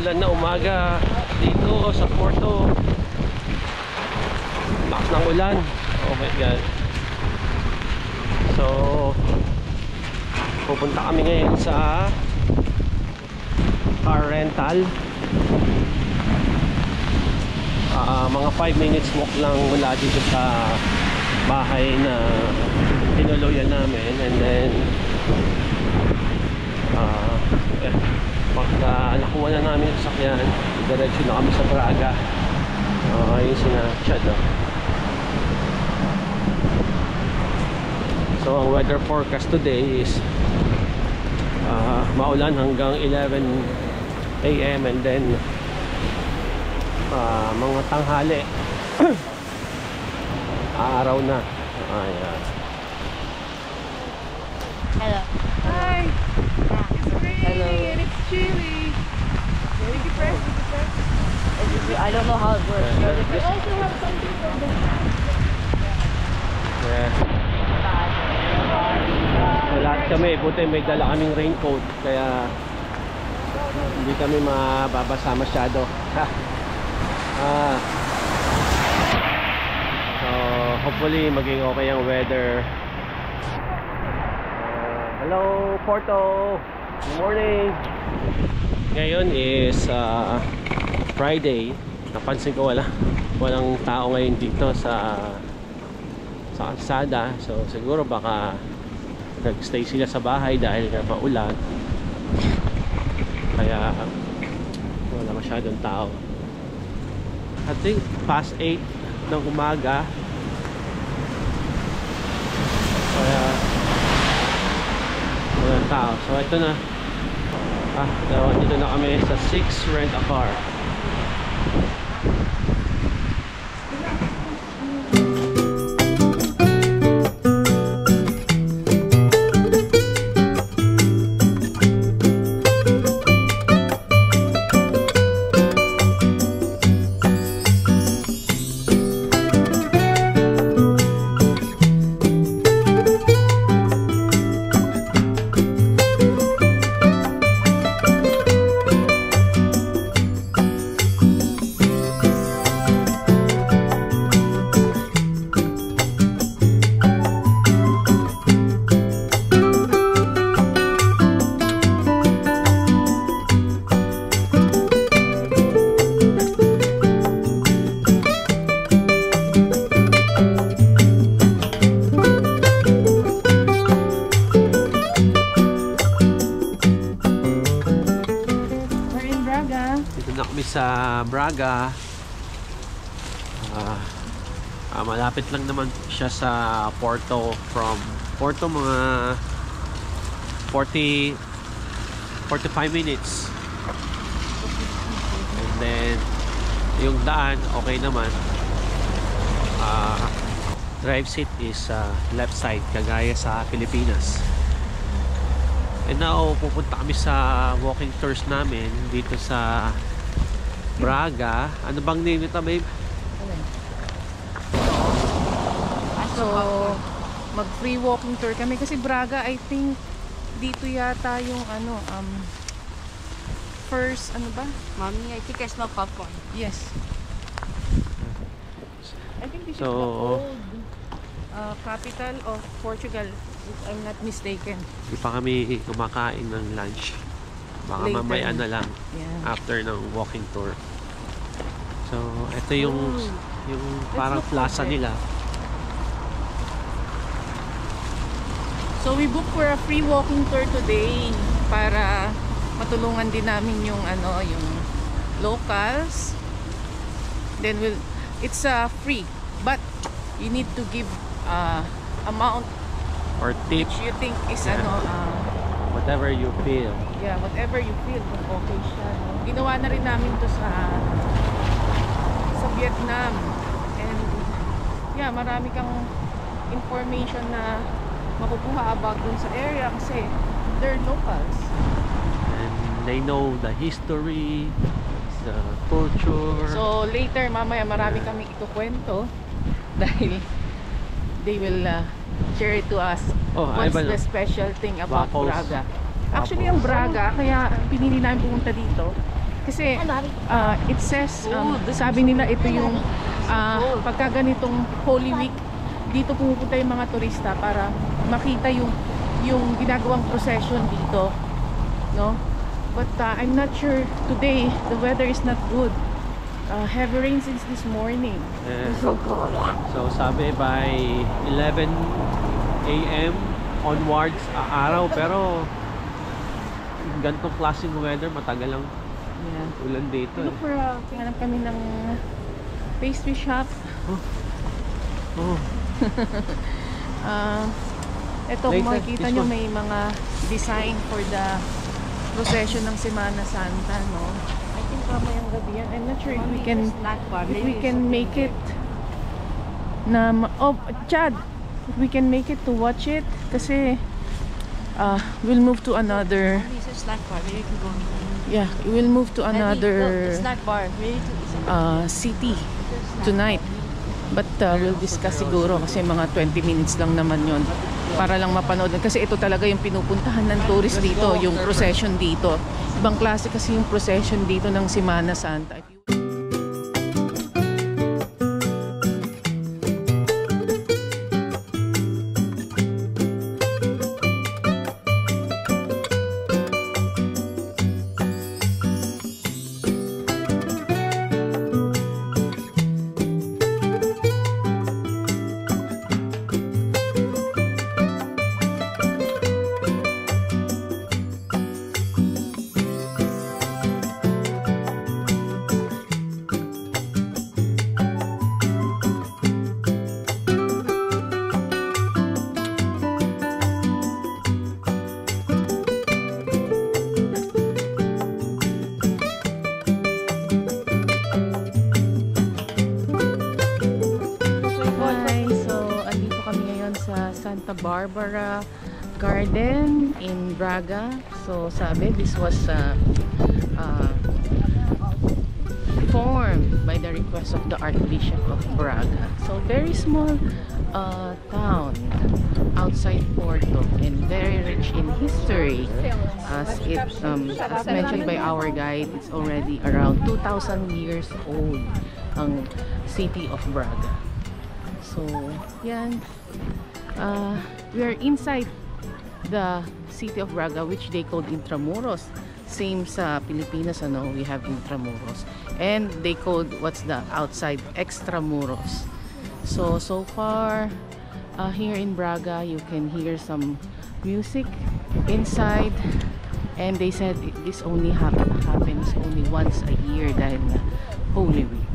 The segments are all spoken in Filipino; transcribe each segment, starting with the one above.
Maulan na umaga dito sa Porto. Lakas ng ulan. Oh my god. So pupunta kami ngayon sa car rental. Mga 5 minutes walk lang mula dito sa bahay na tinuluyan namin. And then pagka nakuha na namin yung sasakyan, diretso na kami sa Braga. Ayun sina Chad. So ang weather forecast today is maulan hanggang 11 AM and then mga tanghali araw na. Ayan. Hello. Hi. It's raining. Hello. And it's chilly. Very depressed. I don't know how it works. We also have something from the Yeah. So, lahat kami, buti may dala kaming raincoat kaya hindi kami mababasa masyado. So hopefully maging okay ang weather. Hello Porto, good morning. Ngayon is Friday. Napansin ko walang tao ngayon dito sa kalsada. So siguro baka nagstay sila sa bahay dahil nga maulan, kaya wala masyadong tao. I think past 8 ng umaga, kaya walang tao. So ito na, dito na kami sa 6 Rent a Car. Sa Braga. Malapit lang naman siya sa Porto. From Porto mga 45 minutes. And then yung daan okay naman. Drive seat is left side kagaya sa Pilipinas. And now pupunta kami sa walking tours namin dito sa Braga. Ano bang name nito, babe? So, mag-free walking tour kami kasi Braga, I think dito yata yung first, Mommy, I think I smell popcorn. Yes. I think this is the So, old capital of Portugal, if I'm not mistaken. Hindi pa kami kumakain ng lunch. Baka Later mamaya na lang. Yeah. After ng walking tour. So, ito yung parang plaza nila. So we booked for a free walking tour today para matulungan din namin yung yung locals. Then it's free, but you need to give amount Or tip. which you think is Whatever you feel. yeah, whatever you feel kung okay siya. No? Ginawa na rin namin to sa Vietnam. And yeah, marami kang information na makukuha about dun sa area kasi they're locals. And they know the history, the culture. So later, mamaya marami kami ikukwento dahil they will share it to us. What's the special thing about Waffles. Braga? Actually, ang Braga, kaya pinili namin pumunta dito Kasi it says, sabi nila ito yung pagka ganitong Holy Week, dito pumupunta yung mga turista para makita yung ginagawang procession dito, no? But I'm not sure today. The weather is not good. Heavy rain since this morning. So sabi by 11 a.m. onwards araw, pero ganitong klaseng weather matagal lang ulan dito. Look for hanap kami ng pastry shop. Ito kung makikita nyo, may mga design for the procession ng Semana Santa, no? I think mamayang gabi yan. I'm not sure if we can make it na Chad, if we can make it to watch it, kasi we'll move to another we'll move to another city tonight, but we'll discuss siguro kasi mga 20 minutes lang naman yon para lang mapanood, kasi ito talaga yung pinupuntahan ng tourist dito, yung procession dito. Ibang klase kasi yung procession dito ng Semana Santa. Santa Barbara Garden in Braga. So sabi, this was formed by the request of the Archbishop of Braga. So very small town outside Porto and very rich in history. As mentioned by our guide, it's already around 2,000 years old ang city of Braga. So yan. We are inside the city of Braga, which they called Intramuros. Same sa Pilipinas, ano, we have Intramuros. And they called what's the outside Extramuros. So far here in Braga, you can hear some music inside. And they said this only happens only once a year dahil na Holy Week.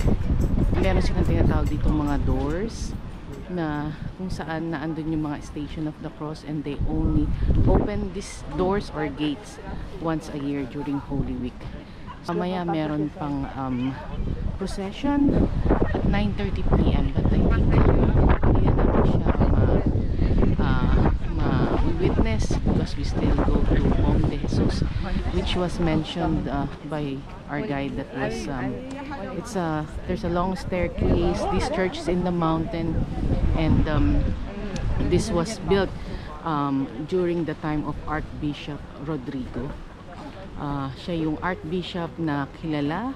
Meron silang tinatawag dito mga doors na kung saan na andun yung mga Station of the Cross, and they only open these doors or gates once a year during Holy Week. Mamaya meron pang procession at 9:30 p.m. but I think hindi na namin siya ma-witness because we still go to Mom de Jesus, which was mentioned by our guide. That was there's a long staircase. This church is in the mountain, and this was built during the time of Archbishop Rodrigo. Siya yung Archbishop na kilala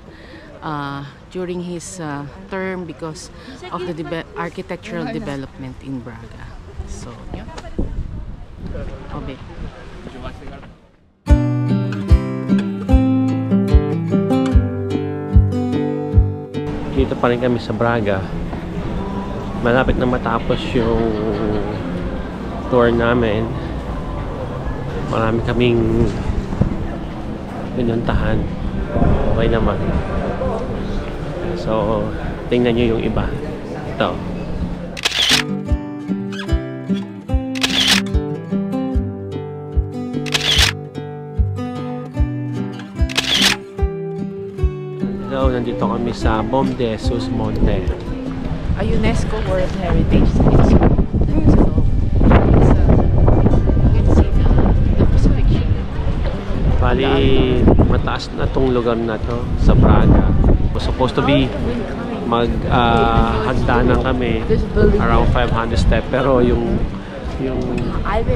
during his term because of the architectural development in Braga. So, yun. Okay. Dito pa rin kami sa Braga. Malapit na matapos yung tour namin. Marami kaming pinuntahan. Okay naman. So, tingnan nyo yung iba. Ito. Nandito kami sa Mom de Jesus Monte. A UNESCO World Heritage Site. So, you can see the crucifixion. Bali, mataas na tong lugar na to sa Braga. Supposed to be hagdanan kami around 500 step, pero yung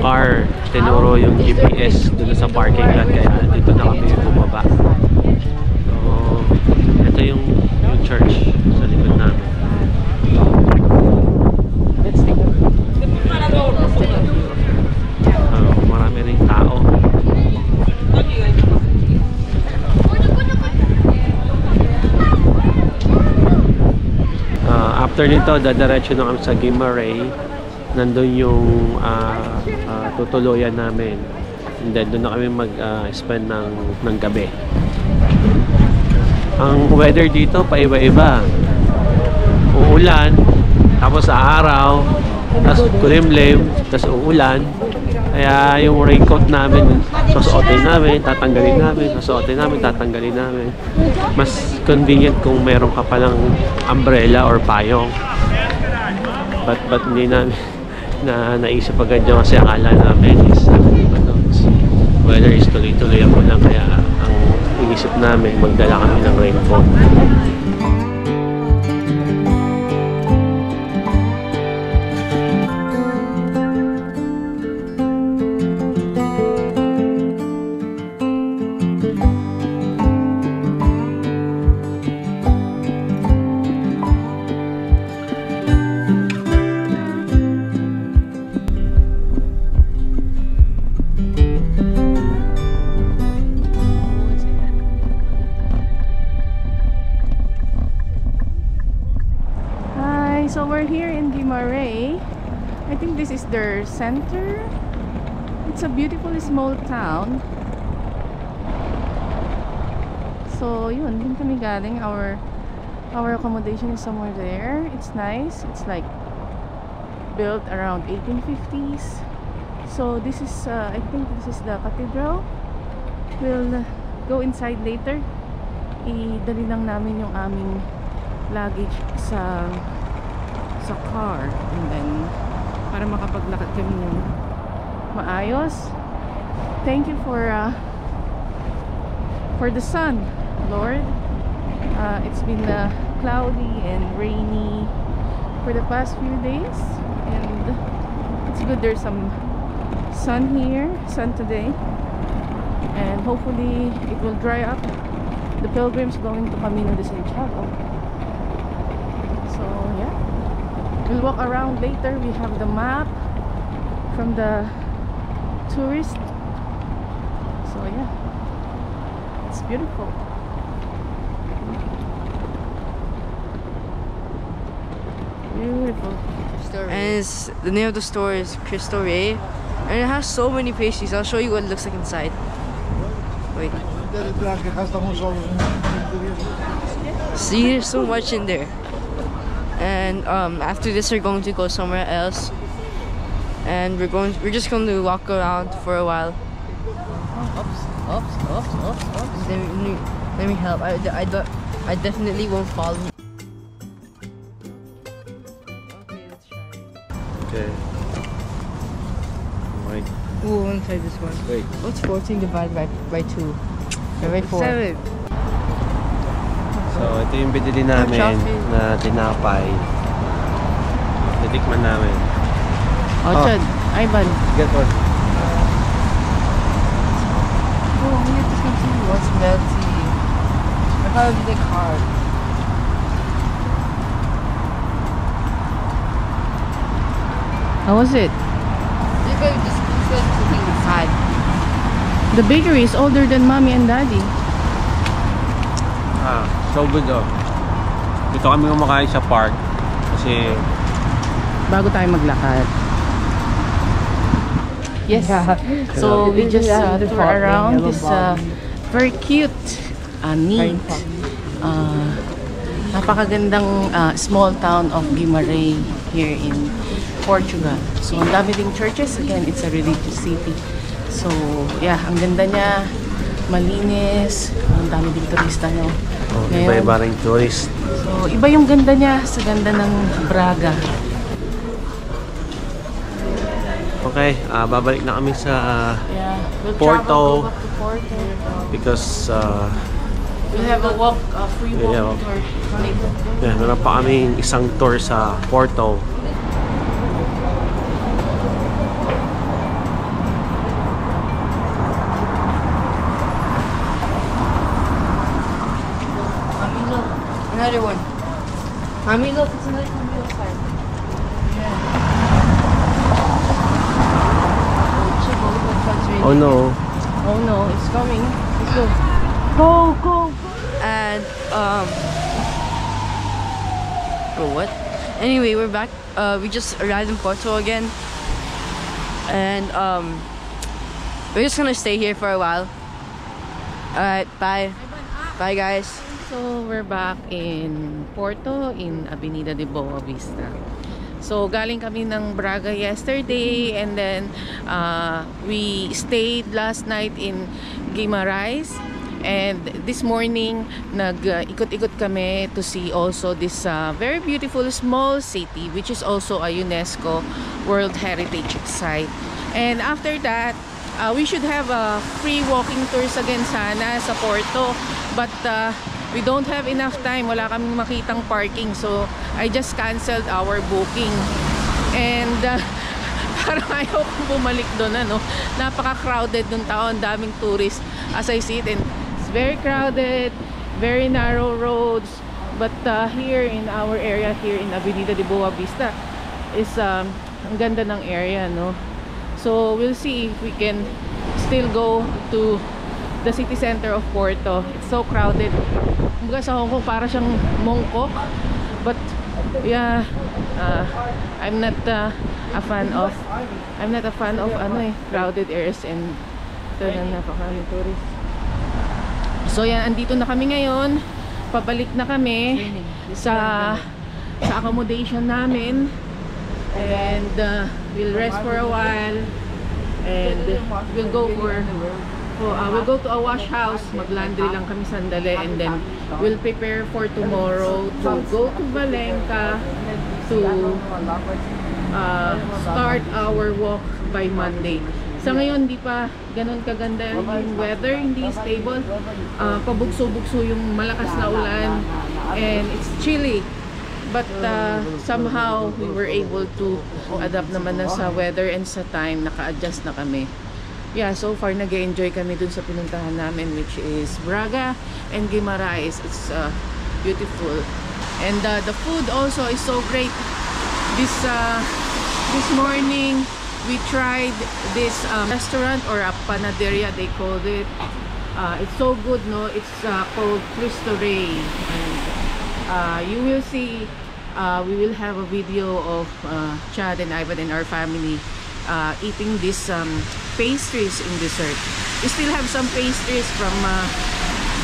car tinuro yung GPS dun sa parking lot, kaya dito na kami bumaba. So church sa likod namin. Let's take a Marami ring tao. After nito, dadiretso na kami sa Guimaray. Nandun yung tutuluyan namin. And then doon na kami mag-spend ng gabi. Ang weather dito paiba-iba. Uulan, tapos sa araw, tapos kulimlim, tapos uulan. Kaya yung raincoat namin, susuotin namin, tatanggalin namin, susuotin namin, tatanggalin namin. Mas convenient kung meron ka palang umbrella or payong. But hindi namin naisip agad yun kasi akala namin is weather is tuloy-tuloy ako lang, kaya ang inisip namin magdala kami ng raincoat. So we're here in Guimaray. I think this is their center. It's a beautiful small town. So yun, din kami galing. Our accommodation is somewhere there. It's nice. It's like built around 1850s. So this is I think this is the cathedral. We'll go inside later. Idali lang namin yung aming luggage sa car, and then para makapaglakad kami ng maayos. Thank you for the sun, Lord. It's been cloudy and rainy for the past few days, and it's good there's some sun today, and hopefully it will dry up. The pilgrims going to Camino de Santiago. So yeah, we'll walk around later. We have the map from the tourist. So yeah, it's beautiful. Beautiful. And the name of the store is Cristo Rey, and it has so many pastries. I'll show you what it looks like inside. Wait. See, there's so much in there. And after this, we're going to go somewhere else, and we're just going to walk around for a while. Oops. Let me help. I definitely won't fall. Okay, let's try. Okay. Wait. Ooh, I want to try this one. Wait. What's 14 divided by 2? By 4. 7. So, ito yung binili namin na tinapay. Titikman namin. Chad, Ivan. Get one. Oh, we have to continue. What's melty? I thought it would be like hard. How was it? You could just cooking inside. The bakery is older than mommy and daddy. So good oh. Dito kami kumakain sa park kasi Bago tayo maglakad. Yes. So we just tour around this very cute, neat, napakagandang small town of Guimaray here in Portugal. So ang dami ding churches. Again, it's a religious city. So yeah, ang ganda niya, malinis, ang dami ding turista, no? Iba-iba ring tourist. So iba yung ganda niya sa ganda ng Braga. Okay, babalik na kami sa We'll Porto, go back to Porto because we'll have a free walking Yeah. tour later. meron pa kaming isang tour sa Porto. Another one. Mommy, look, it's another Camilo sign. Oh no. Oh no, it's coming. Let's go. Go, go, go. And what? Anyway, we're back. We just arrived in Porto again, and we're just gonna stay here for a while. Alright, bye. Bye, guys. So we're back in Porto, in Avenida de Boa Vista. So galing kami ng Braga yesterday, and then we stayed last night in Guimarães, and this morning nag-ikot-ikot kami to see also this very beautiful small city, which is also a UNESCO World Heritage Site. And after that, we should have free walking tours again sana sa Porto, but we don't have enough time. Wala kaming makitang parking, so I just canceled our booking. And parang ayaw kong bumalik doon, ano. Napaka-crowded nung taon, daming tourists as I see it, and it's very crowded, very narrow roads. But here in our area, here in Avenida de Boa Vista, is ang ganda ng area, no. So we'll see if we can still go to the city center of Porto. It's so crowded. Kumbaga sa Hong Kong para siyang Mongkok, but yeah, I'm not a fan of crowded areas, and ito na napakaraming tourists. So yan, andito na kami ngayon. Pabalik na kami sa accommodation namin, and we'll rest for a while, and we'll go to a wash house, mag-laundry lang kami sandali, and then we'll prepare for tomorrow to go to Valenca to start our walk by Monday. Sa ngayon, hindi pa ganun kaganda yung weather, hindi stable. Pabugso-bugso yung malakas na ulan, and it's chilly. But somehow we were able to adapt naman na sa weather, and sa time naka-adjust na kami. Yeah, so far nag-enjoy kami dun sa pinuntahan namin, which is Braga and Guimarães. It's beautiful, and the food also is so great. This morning we tried this restaurant, or a panaderia they called it. It's so good, no? It's called Cristo Rey, and you will see, we will have a video of Chad and Ivan and our family eating this pastries in dessert. We still have some pastries from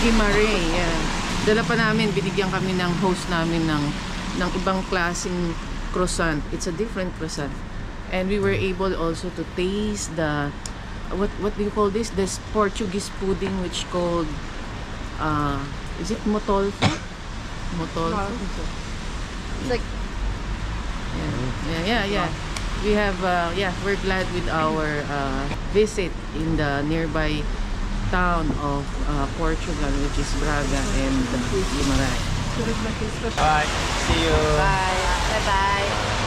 Guimarães. Yeah. Dala pa namin, binigyan kami ng host namin ng ibang klaseng croissant. It's a different croissant, and we were able also to taste the what do you call this? This Portuguese pudding, which called is it motolfo? Motolfo. It's like Yeah. We have we're glad with our visit in the nearby town of Portugal, which is Braga and Guimarães. Bye. See you. bye. Bye bye.